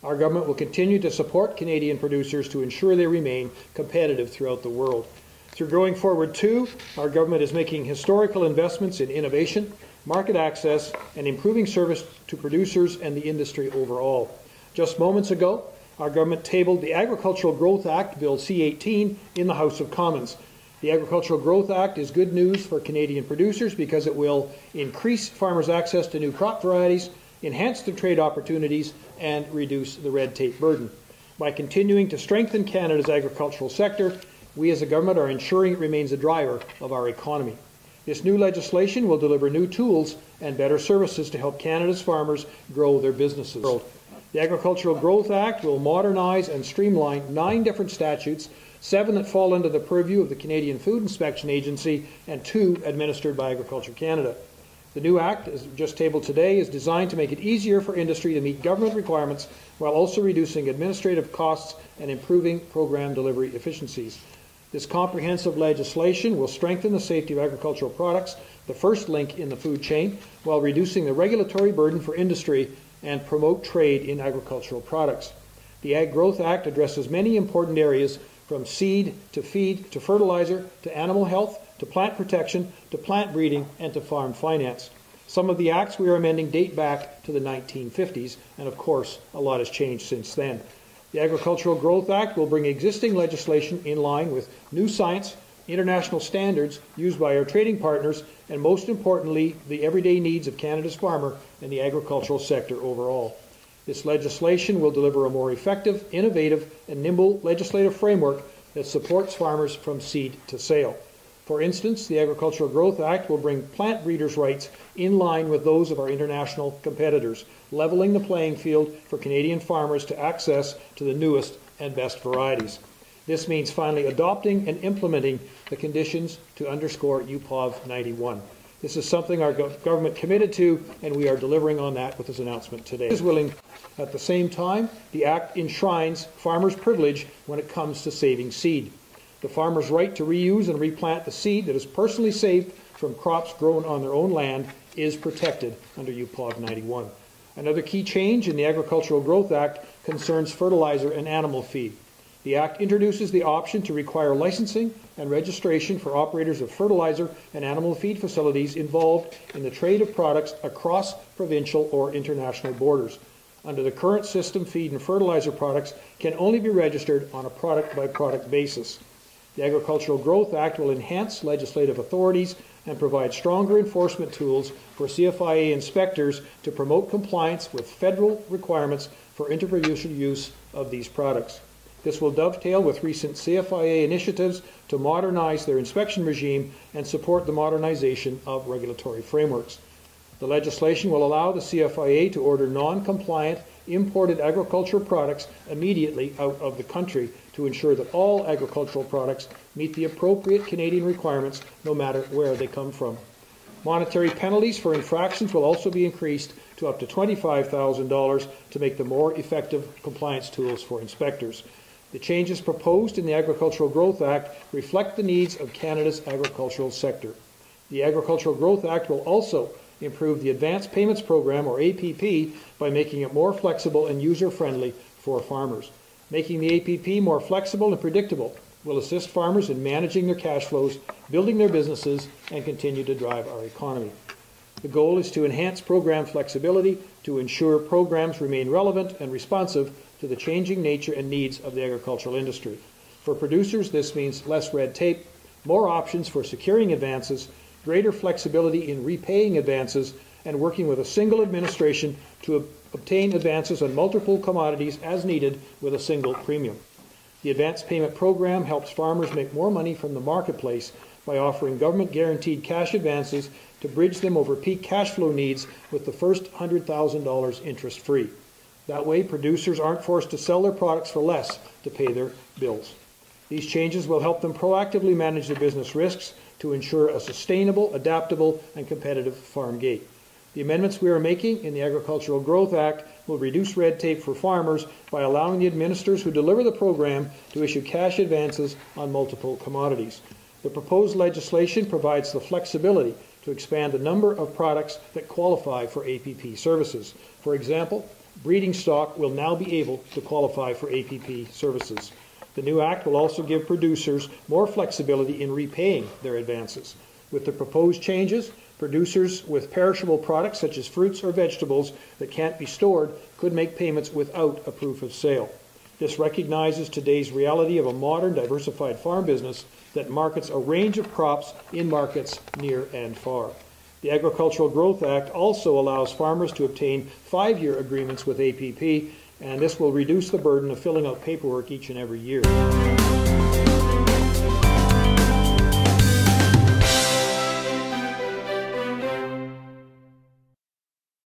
Our government will continue to support Canadian producers to ensure they remain competitive throughout the world. Through Growing Forward 2, our government is making historical investments in innovation, market access, and improving service to producers and the industry overall. Just moments ago, our government tabled the Agricultural Growth Act, Bill C18, in the House of Commons. The Agricultural Growth Act is good news for Canadian producers because it will increase farmers' access to new crop varieties, enhance their trade opportunities, and reduce the red tape burden. By continuing to strengthen Canada's agricultural sector, we as a government are ensuring it remains a driver of our economy. This new legislation will deliver new tools and better services to help Canada's farmers grow their businesses. The Agricultural Growth Act will modernize and streamline 9 different statutes, 7 that fall under the purview of the Canadian Food Inspection Agency and 2 administered by Agriculture Canada. The new Act, as just tabled today, is designed to make it easier for industry to meet government requirements while also reducing administrative costs and improving program delivery efficiencies. This comprehensive legislation will strengthen the safety of agricultural products, the first link in the food chain, while reducing the regulatory burden for industry and promote trade in agricultural products. The Ag Growth Act addresses many important areas from seed to feed to fertilizer to animal health to plant protection to plant breeding and to farm finance. Some of the acts we are amending date back to the 1950s, and of course a lot has changed since then. The Agricultural Growth Act will bring existing legislation in line with new science, international standards used by our trading partners, and most importantly, the everyday needs of Canada's farmer and the agricultural sector overall. This legislation will deliver a more effective, innovative, and nimble legislative framework that supports farmers from seed to sale. For instance, the Agricultural Growth Act will bring plant breeders' rights in line with those of our international competitors, leveling the playing field for Canadian farmers to access to the newest and best varieties. This means finally adopting and implementing the conditions to underscore UPOV 91. This is something our government committed to, and we are delivering on that with this announcement today. At the same time, the Act enshrines farmers' privilege when it comes to saving seed. The farmer's right to reuse and replant the seed that is personally saved from crops grown on their own land is protected under UPOV 91. Another key change in the Agricultural Growth Act concerns fertilizer and animal feed. The Act introduces the option to require licensing and registration for operators of fertilizer and animal feed facilities involved in the trade of products across provincial or international borders. Under the current system, feed and fertilizer products can only be registered on a product-by-product basis. The Agricultural Growth Act will enhance legislative authorities and provide stronger enforcement tools for CFIA inspectors to promote compliance with federal requirements for inter-producer use of these products. This will dovetail with recent CFIA initiatives to modernize their inspection regime and support the modernization of regulatory frameworks. The legislation will allow the CFIA to order non-compliant imported agricultural products immediately out of the country to ensure that all agricultural products meet the appropriate Canadian requirements no matter where they come from. Monetary penalties for infractions will also be increased to up to $25,000 to make them more effective compliance tools for inspectors. The changes proposed in the Agricultural Growth Act reflect the needs of Canada's agricultural sector. The Agricultural Growth Act will also improve the Advance Payments Program, or APP, by making it more flexible and user-friendly for farmers. Making the APP more flexible and predictable will assist farmers in managing their cash flows, building their businesses, and continue to drive our economy. The goal is to enhance program flexibility to ensure programs remain relevant and responsive to the changing nature and needs of the agricultural industry. For producers, this means less red tape, more options for securing advances, greater flexibility in repaying advances, and working with a single administration to obtain advances on multiple commodities as needed with a single premium. The Advance Payment Program helps farmers make more money from the marketplace by offering government-guaranteed cash advances to bridge them over peak cash flow needs with the first $100,000 interest-free. That way, producers aren't forced to sell their products for less to pay their bills. These changes will help them proactively manage their business risks to ensure a sustainable, adaptable, and competitive farm gate. The amendments we are making in the Agricultural Growth Act will reduce red tape for farmers by allowing the administrators who deliver the program to issue cash advances on multiple commodities. The proposed legislation provides the flexibility to expand the number of products that qualify for APP services. For example, breeding stock will now be able to qualify for APP services. The new Act will also give producers more flexibility in repaying their advances. With the proposed changes, producers with perishable products such as fruits or vegetables that can't be stored could make payments without a proof of sale. This recognizes today's reality of a modern, diversified farm business that markets a range of crops in markets near and far. The Agricultural Growth Act also allows farmers to obtain 5-year agreements with APP, and this will reduce the burden of filling out paperwork each and every year.